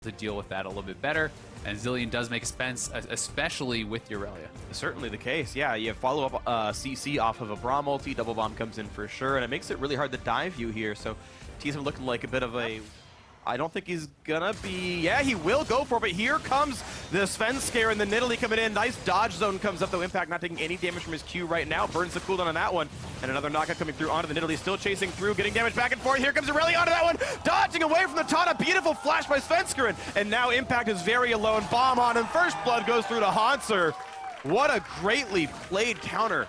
to deal with that a little bit better, and Zilean does make sense, especially with Aurelia. Certainly the case, yeah. You follow up CC off of a Braum ulti, double bomb comes in for sure, and it makes it really hard to dive you here. So TSM looking like a bit of a... I don't think he's gonna be... Yeah, he will go for it, but here comes the Sven scare and the Nidalee coming in. Nice dodge zone comes up, though Impact not taking any damage from his Q right now. Burns the cooldown on that one. And another knockout coming through onto the Nidalee, still chasing through, getting damage back and forth. Here comes Aurelia onto that one, dodging away from the taunt. A beautiful flash by Svenskeren. And now Impact is very alone. Bomb on him. First blood goes through to Hanser. What a greatly played counter.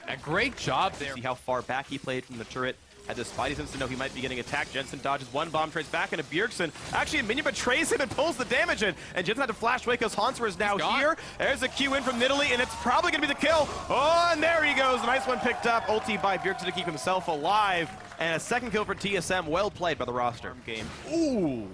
A great job there. See how far back he played from the turret. Had the Spidey sense to know he might be getting attacked. Jensen dodges one bomb, trades back into Bjergsen. Actually, a minion betrays him and pulls the damage in. And Jensen had to flash away because Hanser is now here. There's a Q in from Nidalee, and it's probably going to be the kill. Oh, and there he goes. Nice one picked up. Ulti by Bjergsen to keep himself alive. And a second kill for TSM. Well played by the roster. Game. Ooh.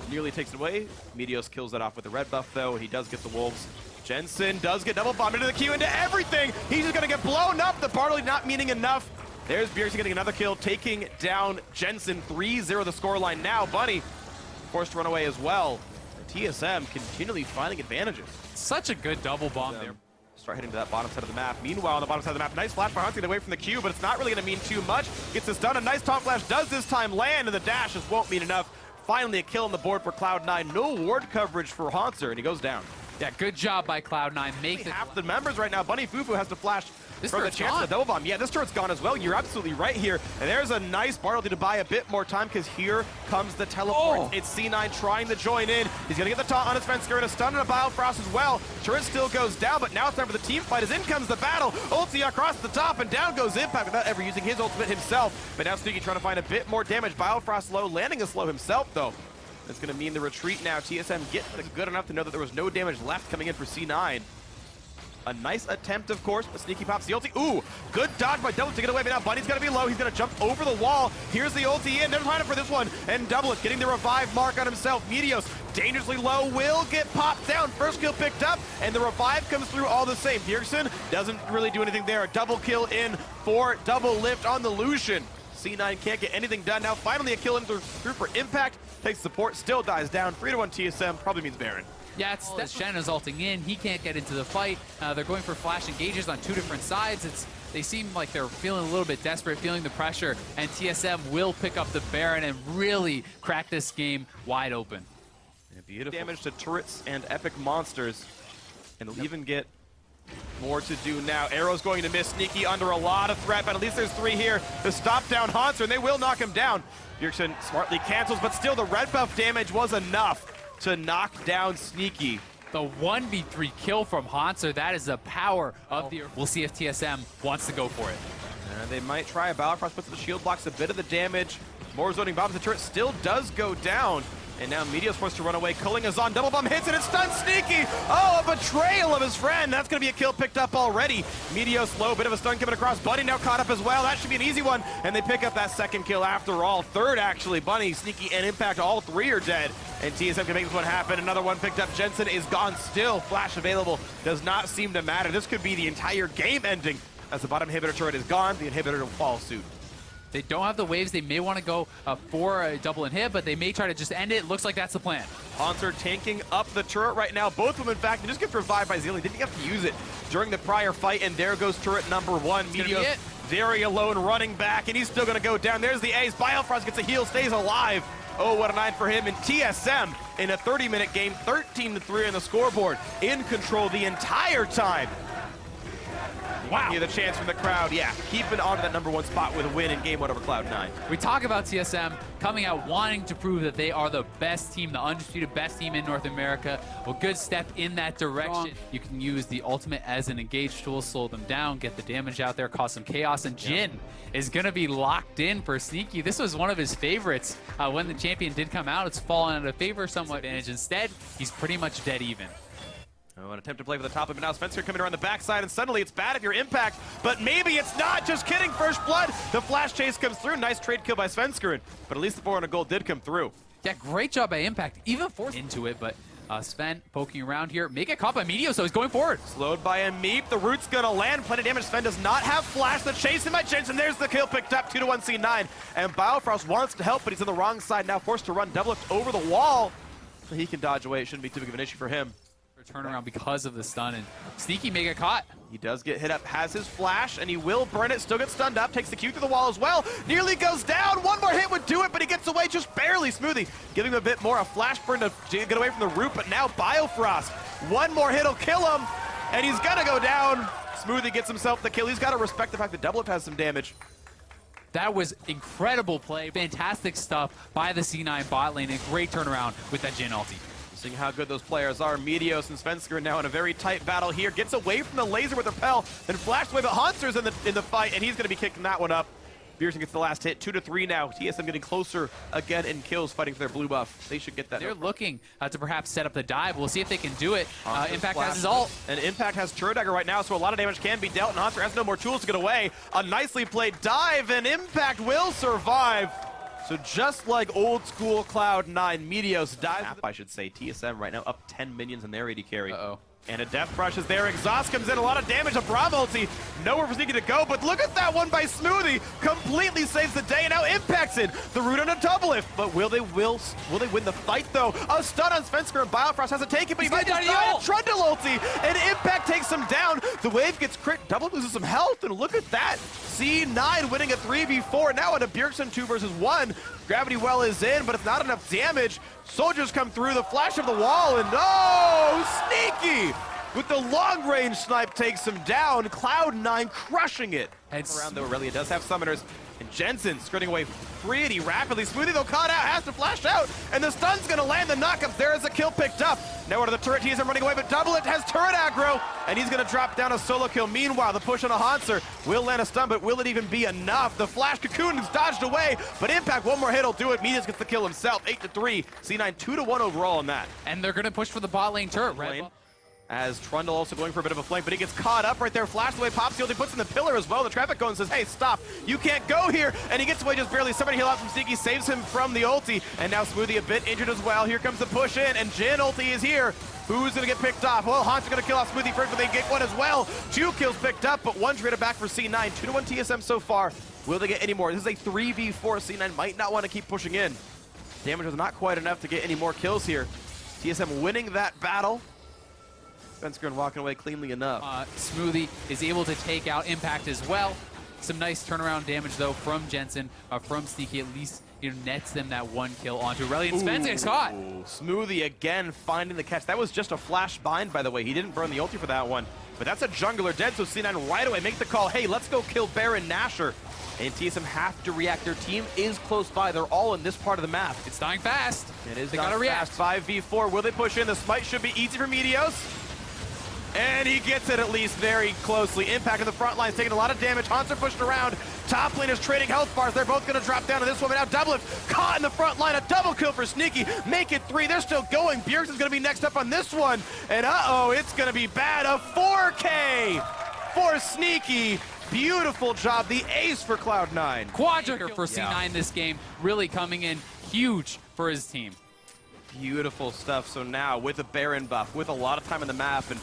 Nearly takes it away. Meteos kills that off with the red buff, though. He does get the Wolves. Jensen does get double bombed into the Q, into everything. He's just going to get blown up. The barley not meaning enough. There's Bjergsen getting another kill, taking down Jensen. 3-0 the scoreline now. Bunny forced to run away as well. TSM continually finding advantages. Such a good double bomb there. Start heading to that bottom side of the map. Meanwhile, on the bottom side of the map, nice flash by Hunter away from the Q, but it's not really going to mean too much. Gets this done. A nice taunt flash does this time land, and the dash just won't mean enough. Finally, a kill on the board for Cloud9. No ward coverage for Hanser, and he goes down. Yeah, good job by Cloud9. Make half the members right now. Bunny Fufu has to flash this for the chance of the double bomb. Yeah, this turret's gone as well. You're absolutely right here. And there's a nice barley to buy a bit more time because here comes the teleport. Oh. It's C9 trying to join in. He's going to get the taunt on his Svenskeren and a stun and a Biofrost as well. Turret still goes down, but now it's time for the team fight as in comes the battle. Ulti across the top and down goes Impact without ever using his ultimate himself. But now Sneaky trying to find a bit more damage. Biofrost low, landing a slow himself though. That's going to mean the retreat now. TSM get good enough to know that there was no damage left coming in for C9. A nice attempt, of course, but Sneaky pops the ulti. Ooh, good dodge by Double to get away, but now Bunny's going to be low. He's going to jump over the wall. Here's the ulti in. Never mind for this one. And Double getting the revive mark on himself. Meteos dangerously low, will get popped down. First kill picked up, and the revive comes through all the same. Bjergsen doesn't really do anything there. A double kill in for Double lift on the Lucian. C9 can't get anything done. Now finally a kill in through for Impact. Takes support, still dies down. 3-1 TSM, probably means Baron. Yeah, it's Shanna's ulting in. He can't get into the fight. They're going for flash engages on two different sides. They seem like they're feeling a little bit desperate, feeling the pressure, and TSM will pick up the Baron and really crack this game wide open. Yeah, beautiful damage to turrets and epic monsters, and they'll even get more to do now. Arrow's going to miss. Sneaky under a lot of threat, but at least there's three here to stop down Hanser, and they will knock him down. Bjergsen smartly cancels, but still the red buff damage was enough to knock down Sneaky. The 1v3 kill from Hanser, that is the power of the... We'll see if TSM wants to go for it. They might try. A Biofrost puts the shield, blocks a bit of the damage. More zoning bombs. The turret still does go down. And now Meteos forced to run away. Culling is on. Double bomb hits and it stuns Sneaky. Oh, a betrayal of his friend. That's going to be a kill picked up already. Meteos low. Bit of a stun coming across. Bunny now caught up as well. That should be an easy one. And they pick up that second kill after all. Third, actually. Bunny, Sneaky, and Impact. All three are dead. And TSM can make this one happen. Another one picked up. Jensen is gone still. Flash available. Does not seem to matter. This could be the entire game ending. As the bottom inhibitor turret is gone, the inhibitor will follow suit. They don't have the waves. They may want to go for a double inhib, but they may try to just end it. Looks like that's the plan. Hanser tanking up the turret right now. Both of them, in fact, just gets revived by Zilean. Didn't have to use it during the prior fight, and there goes turret number one. Meteos very alone running back, and he's still going to go down. There's the ace. Biofrost gets a heal, stays alive. Oh, what a night for him. And TSM in a 30-minute game, 13-3 on the scoreboard, in control the entire time. Wow. Hear the chance from the crowd. Yeah, keeping on to that number one spot with a win in game one over Cloud9. We talk about TSM coming out wanting to prove that they are the best team, the undisputed best team in North America. Well, good step in that direction. You can use the ultimate as an engage tool, slow them down, get the damage out there, cause some chaos, and Jhin is going to be locked in for Sneaky. This was one of his favorites when the champion did come out. It's fallen out of favor, somewhat advantage. Instead, he's pretty much dead even. Oh, an attempt to play for the top of it now. Spencer coming around the backside, and suddenly it's bad if you're Impact, but maybe it's not. Just kidding. First blood. The flash chase comes through. Nice trade kill by Svenskeren, but at least the 400 gold did come through. Yeah, great job by Impact. Even forced into it, but Sven poking around here. Make it caught by Meteos, so he's going forward. Slowed by a Meep. The root's going to land. Plenty of damage. Sven does not have flash. The chase in by Jensen. There's the kill picked up. 2-1 C9. And Biofrost wants to help, but he's on the wrong side now. Forced to run double lift over the wall. He can dodge away. It shouldn't be too big of an issue for him. Turnaround because of the stun, and Sneaky may get caught. He does get hit up, has his flash, and he will burn it. Still gets stunned up, takes the Q through the wall as well. Nearly goes down. One more hit would do it, but he gets away just barely. Smoothie giving him a bit more. A flash burn to get away from the root, but now Biofrost. One more hit will kill him, and he's gonna go down. Smoothie gets himself the kill. He's got to respect the fact that Doublelift has some damage. That was incredible play. Fantastic stuff by the C9 bot lane, and great turnaround with that Jhin ulti. Seeing how good those players are. Meteos and Svensker now in a very tight battle here. Gets away from the laser with Repel, then flashed away, but Haunter's in the fight, and he's going to be kicking that one up. Bjergsen gets the last hit, 2-3 now. TSM getting closer again in kills, fighting for their blue buff. They should get that. They're looking to perhaps set up the dive. We'll see if they can do it. Impact flash. has his ult. And Impact has Turret Dagger right now, so a lot of damage can be dealt, and Haunter has no more tools to get away. A nicely played dive, and Impact will survive. So just like old school Cloud9, Meteos dives. I should say, TSM right now up 10 minions in their AD carry. And a Death Brush is there. Exhaust comes in, a lot of damage. A Braum ulti, nowhere for Sneaky to go, but look at that one by Smoothie. Completely saves the day, and now Impact's in. The root on a Doublelift, but will they win the fight, though? A stun on Svensker, and Biofrost has to take it, but he might just die. Trundle ulti, and Impact takes him down. The wave gets crit, Doublelift loses some health, and look at that. C9 winning a 3v4, now at a Bjergsen 2 versus 1. Gravity Well is in, but it's not enough damage. Soldiers come through, the flash of the wall, and Sneaky with the long-range snipe takes him down. Cloud9 crushing it. Around though, Aurelia does have summoners, and Jensen skirting away pretty rapidly. Smoothie though caught out, has to flash out, and the stun's gonna land the knockups. There is a kill picked up. Now to the turret, TSM running away, but Doublelift has turret aggro, and he's gonna drop down a solo kill. Meanwhile, the push on a Haunter will land a stun, but will it even be enough? The flash cocoon is dodged away, but Impact, one more hit will do it. Meteos gets the kill himself, 8-3. C9 2-1 overall on that. And they're gonna push for the bot lane turret, right? As Trundle also going for a bit of a flank, but he gets caught up right there. Flashed away, pops the ulti, puts in the pillar as well. The traffic cone says, hey, stop. You can't go here. And he gets away just barely. Somebody heal out from Sneaky, saves him from the ulti. And now Smoothie a bit injured as well. Here comes the push in, and Jhin ulti is here. Who's going to get picked off? Well, Haunter's going to kill off Smoothie first, but they get one as well. 2 kills picked up, but 1 traded back for C9. 2-1 TSM so far. Will they get any more? This is a 3v4. C9 might not want to keep pushing in. Damage was not quite enough to get any more kills here. TSM winning that battle. Svensker walking away cleanly enough. Smoothie is able to take out Impact as well. Some nice turnaround damage though from Jensen, from Sneaky. At least nets them that 1 kill onto Aurelia. And Svensker is caught. Smoothie again finding the catch. That was just a flash bind, by the way. He didn't burn the ulti for that one. But that's a jungler dead, so C9 right away make the call. Hey, let's go kill Baron Nashor. And TSM have to react. Their team is close by. They're all in this part of the map. It's dying fast. It is. They gotta react. 5v4. Will they push in? The smite should be easy for Meteos. And he gets it at least very closely. Impact in the front line is taking a lot of damage. Haunter pushed around. Top lane is trading health bars. They're both going to drop down to this one. But now Doublelift caught in the front line. A double kill for Sneaky. Make it 3. They're still going. Bjergsen's going to be next up on this one. And it's going to be bad. A 4K for Sneaky. Beautiful job. The ace for Cloud9. Quadra for C9 this game. Really coming in huge for his team. Beautiful stuff. So now with a Baron buff, with a lot of time in the map, and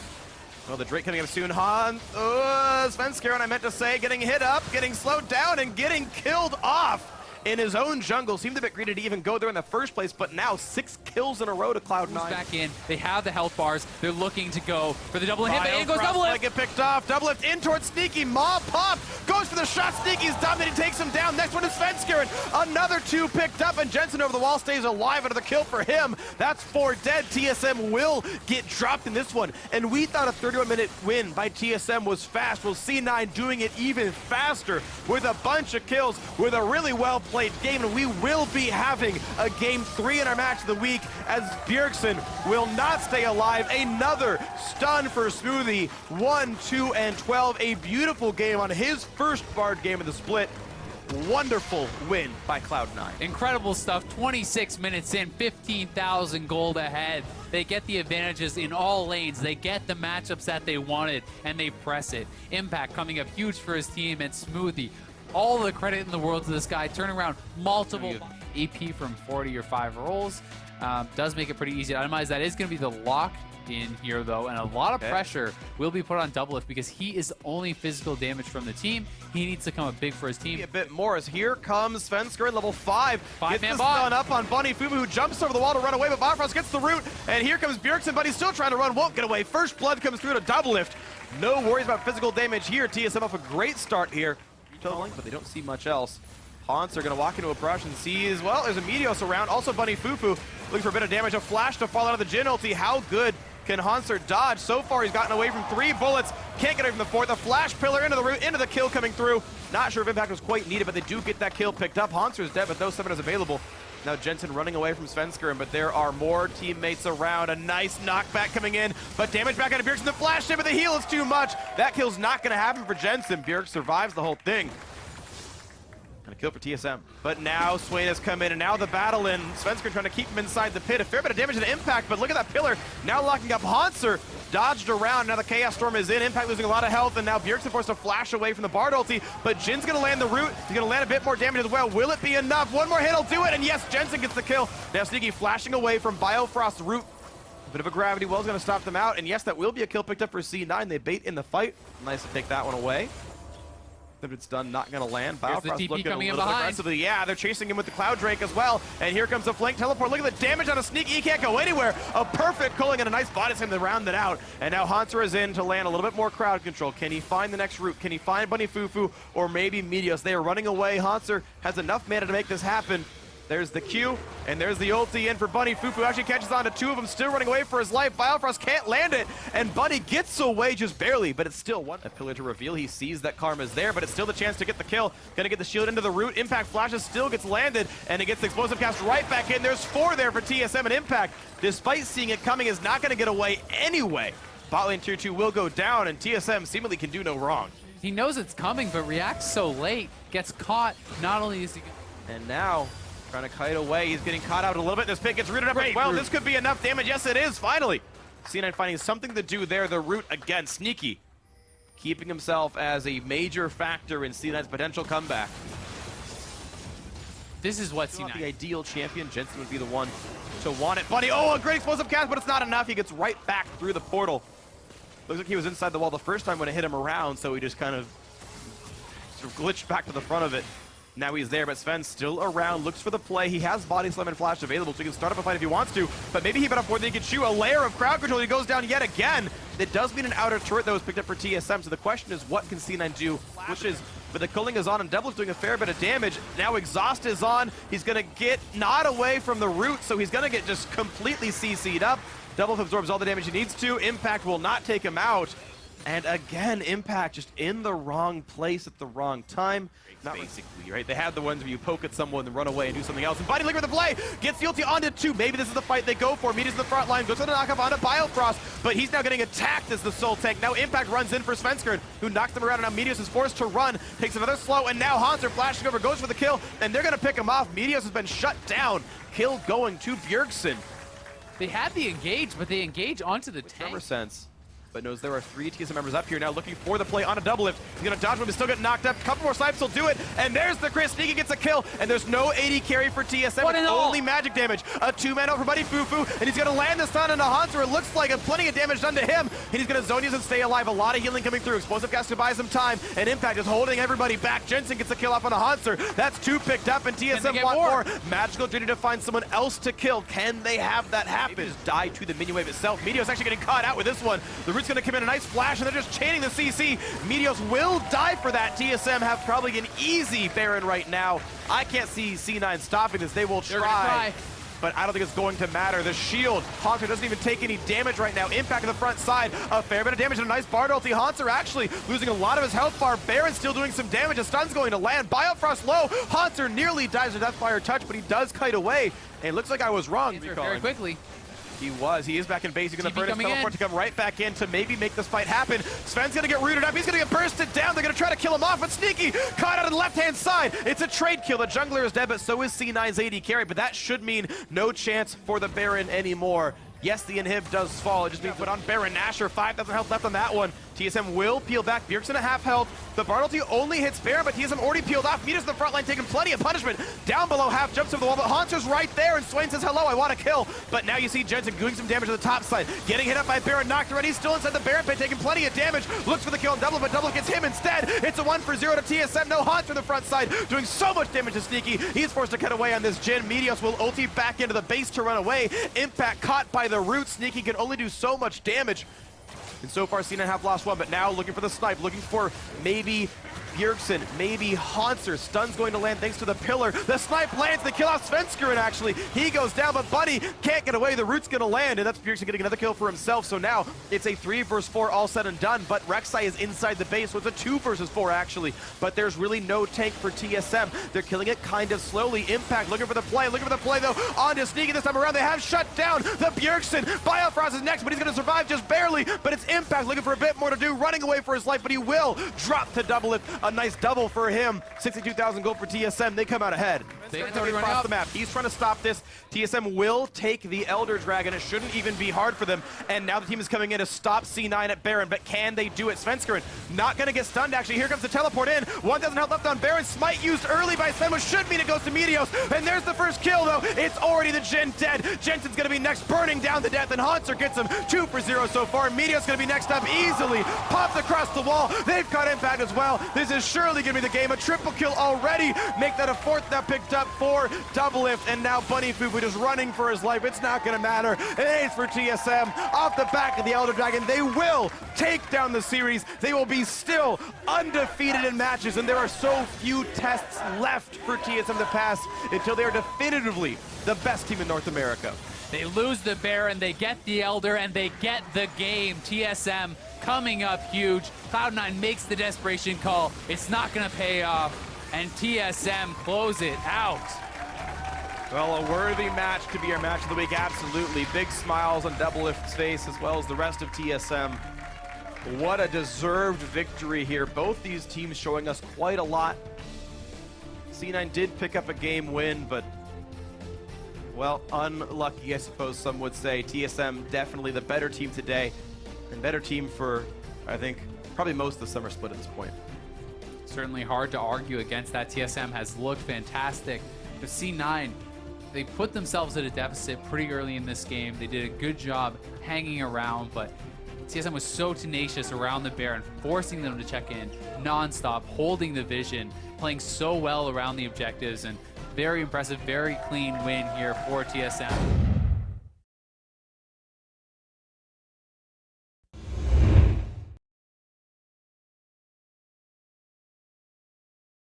well, the Drake coming up soon. Svensker, and I meant to say, getting hit up, getting slowed down, and getting killed off in his own jungle. Seemed a bit greedy to even go there in the first place, but now 6 kills in a row to Cloud9. Back in, they have the health bars. They're looking to go for the double hit, but in goes Doublelift. Get picked off. Doublelift in towards Sneaky. Maw pop goes for the shot. Sneaky's dominating, takes him down. Next one is Svensker, and another 2 picked up, and Jensen over the wall stays alive. Another kill for him. That's 4 dead. TSM will get dropped in this one, and we thought a 31-minute win by TSM was fast. Well, C9 doing it even faster with a bunch of kills, with a really well-played game, and we will be having a game 3 in our match of the week as Bjergsen will not stay alive. Another stun for Smoothie. 1, 2, and 12. A beautiful game on his first Bard game of the split. Wonderful win by Cloud9. Incredible stuff. 26 minutes in, 15,000 gold ahead. They get the advantages in all lanes. They get the matchups that they wanted, and they press it. Impact coming up huge for his team, and Smoothie, all the credit in the world to this guy, turning around multiple. AP from 40 or 5 rolls. Does make it pretty easy to itemize. That is going to be the lock in here, though, and a lot of pressure will be put on Doublelift because he is only physical damage from the team. He needs to come up big for his team. A bit more as here comes Svensker, level 5. Gets the bot. stun up on Bunny Fubu, who jumps over the wall to run away, but Bifrost gets the root, and here comes Bjergsen, but he's still trying to run, won't get away. First blood comes through to Doublelift. No worries about physical damage here. TSM off a great start here. But they don't see much else. Haunts are going to walk into a brush and sees, well, there's a Meteos around. Also Bunny Fufu looking for a bit of damage. A flash to fall out of the Jin ulti. How good can Haunter dodge? So far, he's gotten away from 3 bullets. Can't get away from the 4th. A flash pillar into the root, into the kill coming through. Not sure if impact was quite needed, but they do get that kill picked up. Haunter is dead, but those 7 is available. Now Jensen running away from Svensker, but there are more teammates around. A nice knockback coming in, but damage back out of Bjergsen. The flash in, but the heal is too much. That kill's not going to happen for Jensen. Bjerg survives the whole thing. And a kill for TSM. But now Swain has come in, and now the battle in. Svensker trying to keep him inside the pit. A fair bit of damage and impact, but look at that pillar. Now locking up Haunter. Dodged around. Now the Chaos Storm is in. Impact losing a lot of health, and now Bjergsen forced to flash away from the Bard ulti. But Jin's going to land the root. He's going to land a bit more damage as well. Will it be enough? One more hit will do it, and yes, Jensen gets the kill. Now Sneaky flashing away from Biofrost's root. A bit of a gravity well is going to stop them out, and yes, that will be a kill picked up for C9. They bait in the fight. Nice to take that one away. If it's done, not going to land. Biofrost looking a little aggressively. Yeah, they're chasing him with the Cloud Drake as well. And here comes a flank teleport. Look at the damage on a Sneaky. He can't go anywhere. A perfect culling and a nice body slam to round it out. And now Haunter is in to land a little bit more crowd control. Can he find the next route? Can he find Bunny Fufu or maybe Meteos? They are running away. Haunter has enough mana to make this happen. There's the Q, and there's the ulti in for Bunny. Fufu actually catches on to 2 of them, still running away for his life. Biofrost can't land it, and Bunny gets away just barely, but it's still one. A pillar to reveal. He sees that Karma's there, but it's still the chance to get the kill. Gonna get the shield into the root. Impact flashes, still gets landed, and it gets the explosive cast right back in. There's 4 there for TSM, and Impact, despite seeing it coming, is not gonna get away anyway. Bot lane tier 2 will go down, and TSM seemingly can do no wrong. He knows it's coming, but reacts so late, gets caught. Not only is he... And now, trying to kite away. He's getting caught out a little bit. This pick gets rooted up as well. This could be enough damage. Yes, it is, finally. C9 finding something to do there. The root again. Sneaky. Keeping himself as a major factor in C9's potential comeback. This is what C9... The ideal champion. Jensen would be the one to want it. Bunny, oh, a great explosive cast, but it's not enough. He gets right back through the portal. Looks like he was inside the wall the first time when it hit him around, so he just kind of sort of glitched back to the front of it. Now he's there, but Sven's still around, looks for the play. He has Body Slam and Flash available, so he can start up a fight if he wants to, but maybe he bit off more than he can chew. A layer of crowd control, he goes down yet again. It does mean an outer turret that was picked up for TSM, so the question is, what can C9 do? Which is, but the culling is on, and Devil's doing a fair bit of damage. Now Exhaust is on. He's gonna get not away from the root, so he's gonna get just completely CC'd up. Double absorbs all the damage he needs to. Impact will not take him out. And again, Impact just in the wrong place at the wrong time. Not basically, right? They had the ones where you poke at someone and run away and do something else. And Bunny looking for the play, gets the ulti onto 2. Maybe this is the fight they go for. Meteos in the front line, goes for the knockup onto Biofrost, but he's now getting attacked as the Soul Tank. Now Impact runs in for Svensker, who knocks them around, and now Meteos is forced to run, takes another slow, and now Haunter flashing over, goes for the kill, and they're gonna pick him off. Meteos has been shut down. Kill going to Bjergsen. They had the engage, but they engage onto the tank. Sense. But knows there are 3 TSM members up here now looking for the play on a Doublelift. He's going to dodge him, he's still getting knocked up. A couple more snipes will do it, and there's the crit. Sneaky gets a kill, and there's no AD carry for TSM. It's only magic damage. A 2-man over Buddy Fufu, and he's going to land the stun on a Haunter. It looks like plenty of damage done to him, and he's going to Zonias and stay alive. A lot of healing coming through. Explosive cast to buy some time, and Impact is holding everybody back. Jensen gets a kill off on a Haunter. That's 2 picked up, and TSM want more. Magical Journey to find someone else to kill. Can they have that happen? Just die to the minion wave itself. Meteos actually getting caught out with this one. The root's going to come in a nice flash, and they're just chaining the CC. Meteos will die for that. TSM have probably an easy Baron right now. I can't see C9 stopping this. They will try, but I don't think it's going to matter. The shield, Haunter doesn't even take any damage right now. Impact on the front side, a fair bit of damage and a nice Bard ulti. Haunter actually losing a lot of his health bar. Baron still doing some damage. A stun's going to land. Biofrost low. Haunter nearly dies to Deathfire touch, but he does kite away. And it looks like I was wrong. Very quickly. He was. He is back in base. He's going to burn his teleport to come right back in to maybe make this fight happen. Sven's going to get rooted up. He's going to get bursted down. They're going to try to kill him off, but Sneaky caught out on the left-hand side. It's a trade kill. The jungler is dead, but so is C9's AD carry, but that should mean no chance for the Baron anymore. Yes, the inhib does fall. It just means put on Baron Nashor. 5,000 health left on that one. TSM will peel back. Bjergsen at half health. The Bartleby only hits Baron, but TSM already peeled off. Meteor's in the front line taking plenty of punishment. Down below, half jumps over the wall, but Haunter's right there, and Swain says, hello, I want to kill. But now you see Jensen doing some damage to the top side. Getting hit up by Baron, knocked already. He's still inside the Baron pit, taking plenty of damage. Looks for the kill on Double, but Double gets him instead. It's a 1-for-0 to TSM. No Haunter on the front side, doing so much damage to Sneaky. He's forced to cut away on this Jhin. Meteos will ulti back into the base to run away. Impact caught by the root. Sneaky can only do so much damage. And so far, C9 have lost one, but now looking for the snipe, looking for maybe Bjergsen, maybe Haunter. Stun's going to land thanks to the pillar. The snipe lands, the kill off Svenskeren actually. He goes down, but Buddy can't get away. The root's going to land, and that's Bjergsen getting another kill for himself. So now it's a 3 versus 4 all said and done, but Rek'Sai is inside the base, so it's a 2 versus 4 actually. But there's really no tank for TSM. They're killing it kind of slowly. Impact looking for the play though. On to Sneaky this time around. They have shut down the Bjergsen. Biofrost is next, but he's going to survive just barely. But it's Impact looking for a bit more to do, running away for his life, but he will drop to double it. A nice double for him. 62,000 gold for TSM. They come out ahead. They across the map. He's trying to stop this. TSM will take the Elder Dragon. It shouldn't even be hard for them. And now the team is coming in to stop C9 at Baron. But can they do it? Svenskeren not going to get stunned, actually. Here comes the teleport in. 1,000 health left on Baron. Smite used early by Sven, which should mean it goes to Meteos. And there's the first kill, though. It's already the Jhin dead. Jensen's going to be next, burning down to death. And Haunter gets him 2 for 0 so far. Meteos going to be next up easily. Pops across the wall. They've caught Impact as well. This is surely going to be the game. A triple kill already. Make that a 4th now picked up for Doublelift. And now Bunny Fufu just running for his life. It's not going to matter. An ace for TSM. Off the back of the Elder Dragon. They will take down the series. They will be still undefeated in matches. And there are so few tests left for TSM to pass until they are definitively the best team in North America. They lose the Baron, they get the Elder, and they get the game. TSM coming up huge. Cloud9 makes the desperation call. It's not going to pay off, and TSM close it out. Well, a worthy match to be our match of the week, absolutely. Big smiles on Doublelift's face as well as the rest of TSM. What a deserved victory here. Both these teams showing us quite a lot. C9 did pick up a game win, but well, unlucky, I suppose some would say. TSM definitely the better team today, and better team for, I think, probably most of the summer split at this point. Certainly hard to argue against that. TSM has looked fantastic. But C9, they put themselves at a deficit pretty early in this game. They did a good job hanging around, but TSM was so tenacious around the Baron, forcing them to check in non-stop, holding the vision, playing so well around the objectives, and very impressive, very clean win here for TSM.